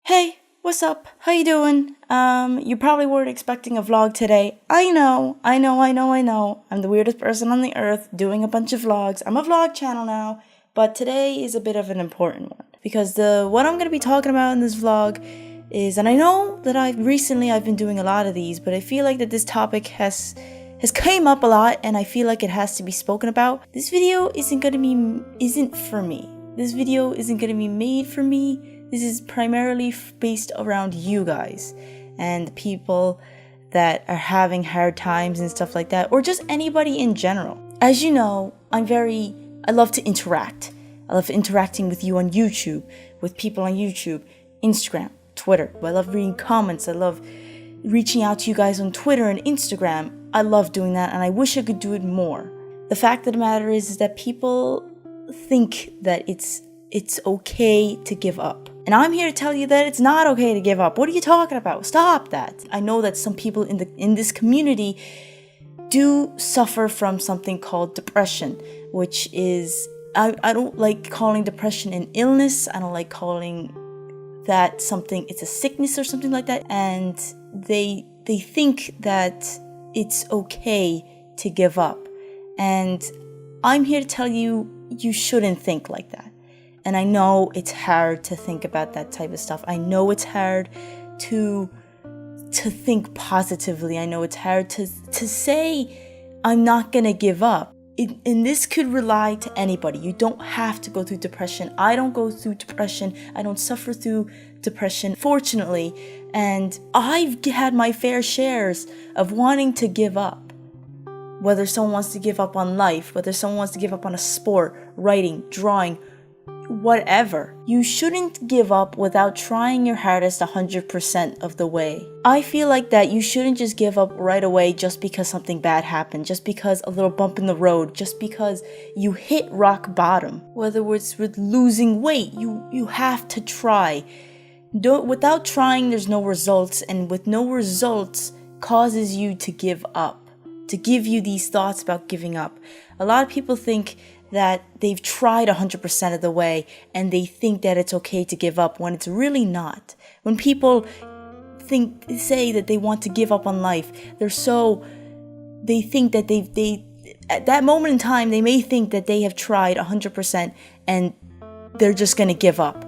Hey, what's up? How you doing? You probably weren't expecting a vlog today. I know. I'm the weirdest person on the earth doing a bunch of vlogs. I'm a vlog channel now, but today is a bit of an important one because what I'm going to be talking about in this vlog is, and I know that I've been doing a lot of these, but I feel like that this topic has came up a lot and I feel like it has to be spoken about. This video isn't for me. This video isn't going to be made for me. This is primarily based around you guys and people that are having hard times and stuff like that, or just anybody in general. As you know, I love to interact. I love interacting with you on YouTube, with people on YouTube, Instagram, Twitter. I love reading comments. I love reaching out to you guys on Twitter and Instagram. I love doing that, and I wish I could do it more. The fact of the matter is that people think that it's okay to give up. And I'm here to tell you that it's not okay to give up. What are you talking about? Stop that. I know that some people in this community do suffer from something called depression, which is, I don't like calling depression an illness. I don't like calling that it's a sickness or something like that. And they think that it's okay to give up. And I'm here to tell you, you shouldn't think like that. And I know it's hard to think about that type of stuff. I know it's hard to think positively. I know it's hard to say, I'm not going to give up. And this could rely to anybody. You don't have to go through depression. I don't go through depression. I don't suffer through depression, fortunately. And I've had my fair shares of wanting to give up. Whether someone wants to give up on life, whether someone wants to give up on a sport, writing, drawing, whatever. You shouldn't give up without trying your hardest 100% of the way. I feel like that you shouldn't just give up right away just because something bad happened, just because a little bump in the road, just because you hit rock bottom. Whether it's with losing weight, you have to try. Without trying, there's no results, and with no results causes you to give up, to give you these thoughts about giving up. A lot of people think that they've tried 100% of the way and they think that it's okay to give up when it's really not. When people say that they want to give up on life, they think that they at that moment in time, they may think that they have tried 100% and they're just going to give up.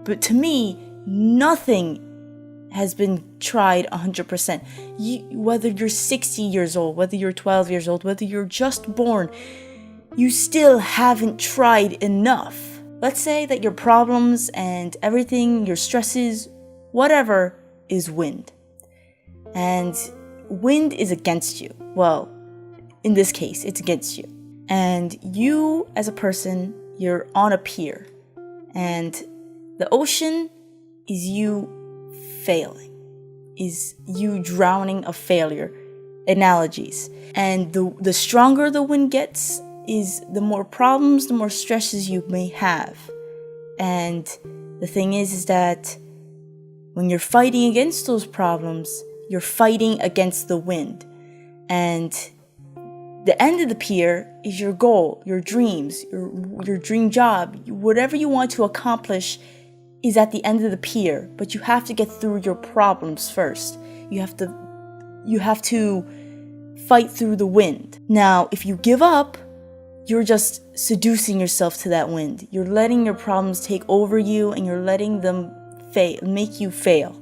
But to me, nothing has been tried 100%. Whether you're 60 years old, whether you're 12 years old, whether you're just born, you still haven't tried enough. Let's say that your problems and everything, your stresses, whatever, is wind. And wind is against you. Well, in this case, it's against you. And you, as a person, you're on a pier. And the ocean is you failing, is you drowning of failure. Analogies. And the stronger the wind gets, is the more problems, the more stresses you may have. And the thing is that when you're fighting against those problems, you're fighting against the wind. And the end of the pier is your goal, your dreams, your dream job, whatever you want to accomplish is at the end of the pier. But you have to get through your problems first. You have to fight through the wind. Now, if you give up, you're just seducing yourself to that wind. You're letting your problems take over you and you're letting them make you fail.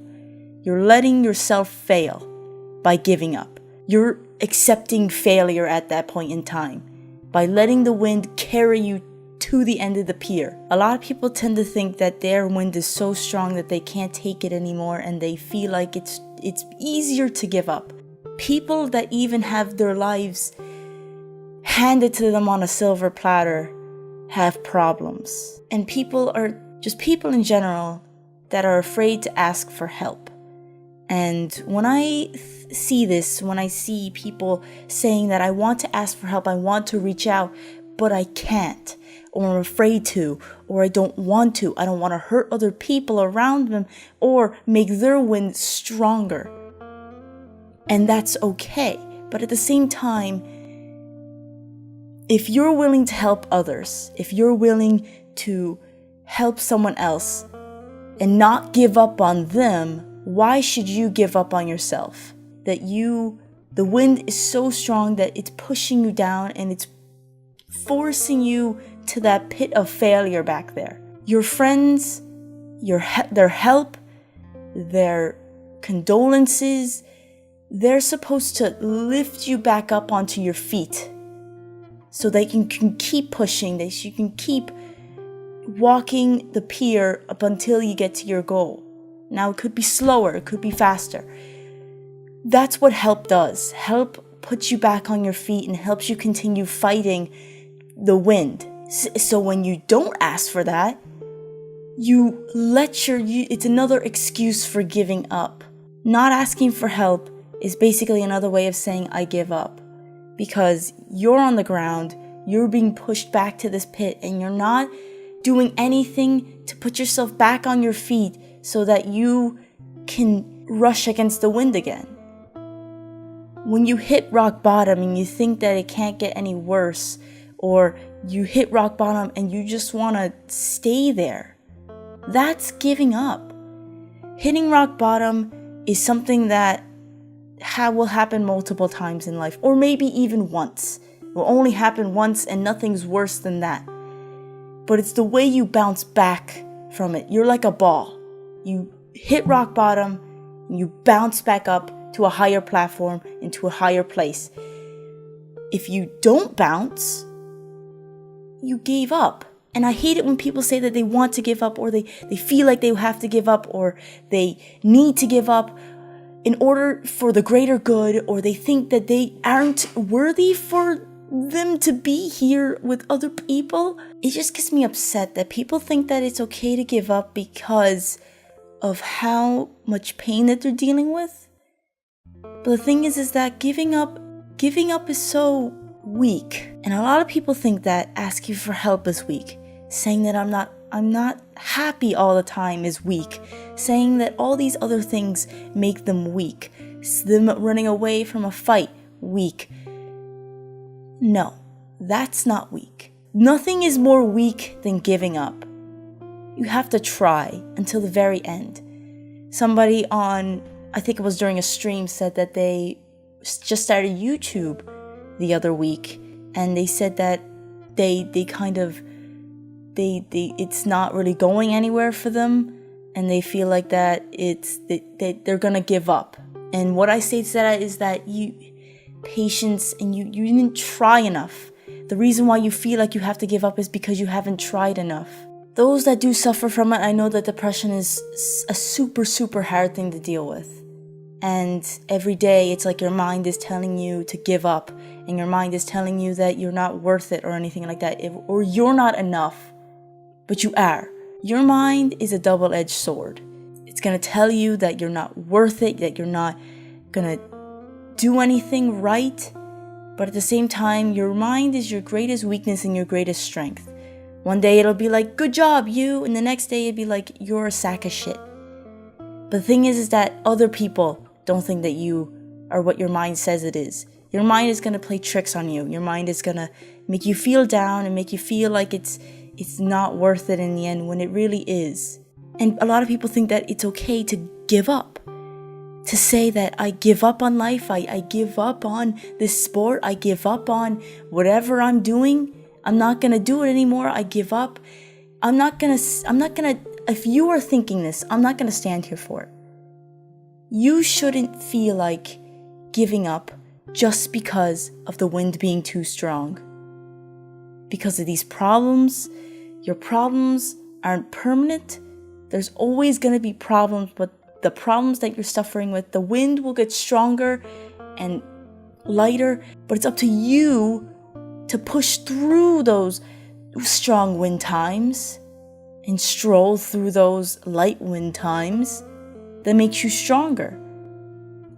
You're letting yourself fail by giving up. You're accepting failure at that point in time by letting the wind carry you to the end of the pier. A lot of people tend to think that their wind is so strong that they can't take it anymore and they feel like it's easier to give up. People that even have their lives handed to them on a silver platter have problems. And people in general that are afraid to ask for help. And when I see this, when I see people saying that I want to ask for help, I want to reach out, but I can't, or I'm afraid to, or I don't want to, I don't want to hurt other people around them or make their wind stronger. And that's okay. But at the same time, if you're willing to help others, if you're willing to help someone else, and not give up on them, why should you give up on yourself? The wind is so strong that it's pushing you down and it's forcing you to that pit of failure back there. Your friends, their help, their condolences, they're supposed to lift you back up onto your feet so that you can keep pushing, that you can keep walking the pier up until you get to your goal. Now, it could be slower, it could be faster. That's what help does. Help puts you back on your feet and helps you continue fighting the wind. So when you don't ask for that, it's another excuse for giving up. Not asking for help is basically another way of saying I give up. Because you're on the ground, you're being pushed back to this pit, and you're not doing anything to put yourself back on your feet so that you can rush against the wind again. When you hit rock bottom and you think that it can't get any worse, or you hit rock bottom and you just want to stay there, that's giving up. Hitting rock bottom is something that will happen multiple times in life, or maybe even once. It will only happen once and nothing's worse than that. But it's the way you bounce back from it. You're like a ball. You hit rock bottom and you bounce back up to a higher platform, into a higher place. If you don't bounce, you gave up. And I hate it when people say that they want to give up, or they feel like they have to give up, or they need to give up in order for the greater good, or they think that they aren't worthy for them to be here with other people. It just gets me upset that people think that it's okay to give up because of how much pain that they're dealing with. But the thing is that giving up is so weak. And a lot of people think that asking for help is weak. Saying that I'm not happy all the time is weak. Saying that all these other things make them weak. Them running away from a fight, weak. No, that's not weak. Nothing is more weak than giving up. You have to try until the very end. Somebody on, I think it was during a stream, said that they just started YouTube the other week, and they said that it's not really going anywhere for them, and they feel like that they're gonna give up. And what I say to that is that patience, and you didn't try enough. The reason why you feel like you have to give up is because you haven't tried enough. Those that do suffer from it, I know that depression is a super, super hard thing to deal with. And every day it's like your mind is telling you to give up, and your mind is telling you that you're not worth it or anything like that, or you're not enough. But you are. Your mind is a double-edged sword. It's going to tell you that you're not worth it, that you're not going to do anything right. But at the same time, your mind is your greatest weakness and your greatest strength. One day it'll be like, good job, you. And the next day it'll be like, you're a sack of shit. But the thing is that other people don't think that you are what your mind says it is. Your mind is going to play tricks on you. Your mind is going to make you feel down and make you feel like it's not worth it in the end, when it really is. And a lot of people think that it's okay to give up. To say that I give up on life, I give up on this sport, I give up on whatever I'm doing. I'm not going to do it anymore. I give up. If you are thinking this, I'm not going to stand here for it. You shouldn't feel like giving up just because of the wind being too strong. Because of these problems, your problems aren't permanent. There's always going to be problems, but the problems that you're suffering with, the wind will get stronger and lighter, but it's up to you to push through those strong wind times and stroll through those light wind times that makes you stronger.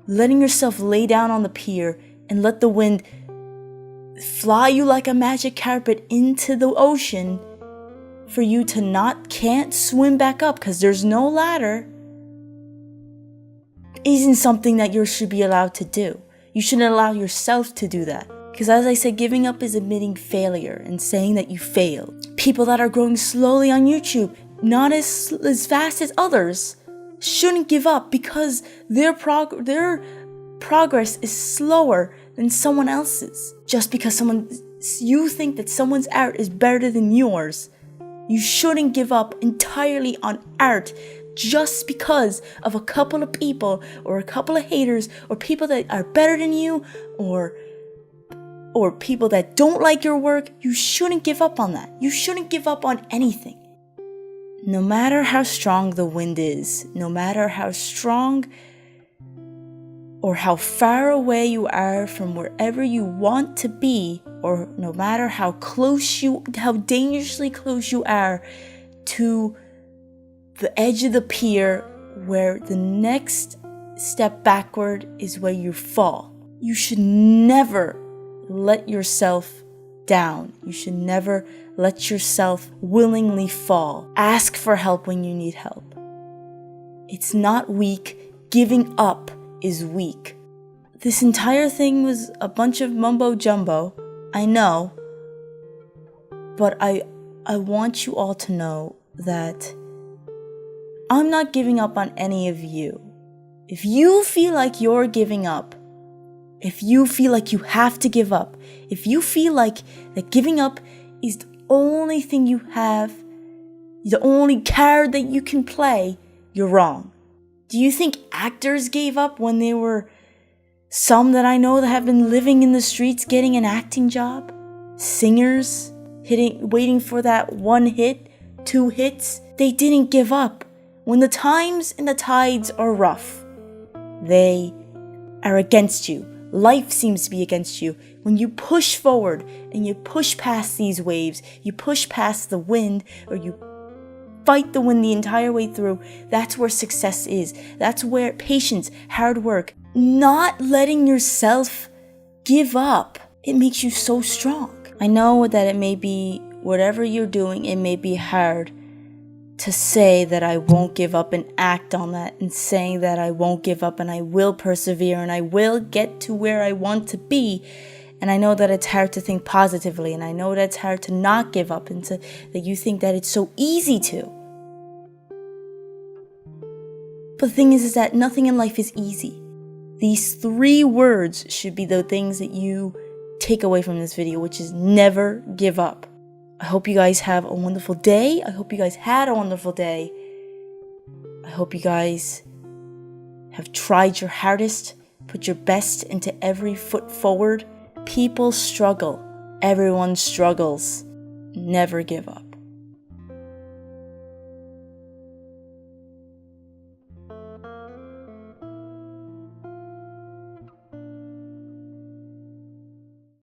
Letting yourself lay down on the pier and let the wind fly you like a magic carpet into the ocean for you to can't swim back up because there's no ladder isn't something that you should be allowed to do. You shouldn't allow yourself to do that. Because as I said, giving up is admitting failure and saying that you failed. People that are growing slowly on YouTube, not as fast as others shouldn't give up because their progress is slower than someone else's. Just because you think that someone's art is better than yours, you shouldn't give up entirely on art just because of a couple of people or a couple of haters or people that are better than you or people that don't like your work. You shouldn't give up on that. You shouldn't give up on anything. No matter how strong the wind is, no matter how strong or how far away you are from wherever you want to be, or no matter how dangerously close you are to the edge of the pier where the next step backward is where you fall. You should never let yourself down. You should never let yourself willingly fall. Ask for help when you need help. It's not weak. Giving up is weak. This entire thing was a bunch of mumbo jumbo, I know, but I want you all to know that I'm not giving up on any of you. If you feel like you're giving up, if you feel like you have to give up, if you feel like that giving up is the only thing you have, the only card that you can play, you're wrong. Do you think actors gave up when they were some that I know that have been living in the streets getting an acting job? Singers waiting for that 1 hit, 2 hits? They didn't give up. When the times and the tides are rough, they are against you. Life seems to be against you. When you push forward and you push past these waves, you push past the wind, or you fight the wind the entire way through, that's where success is. That's where patience, hard work, not letting yourself give up, it makes you so strong. I know that it may be, whatever you're doing, it may be hard to say that I won't give up and act on that, and saying that I won't give up and I will persevere and I will get to where I want to be. And I know that it's hard to think positively, and I know that it's hard to not give up and that you think that it's so easy to. But the thing is that nothing in life is easy. These 3 words should be the things that you take away from this video, which is never give up. I hope you guys have a wonderful day. I hope you guys had a wonderful day. I hope you guys have tried your hardest, put your best into every foot forward. People struggle. Everyone struggles. Never give up.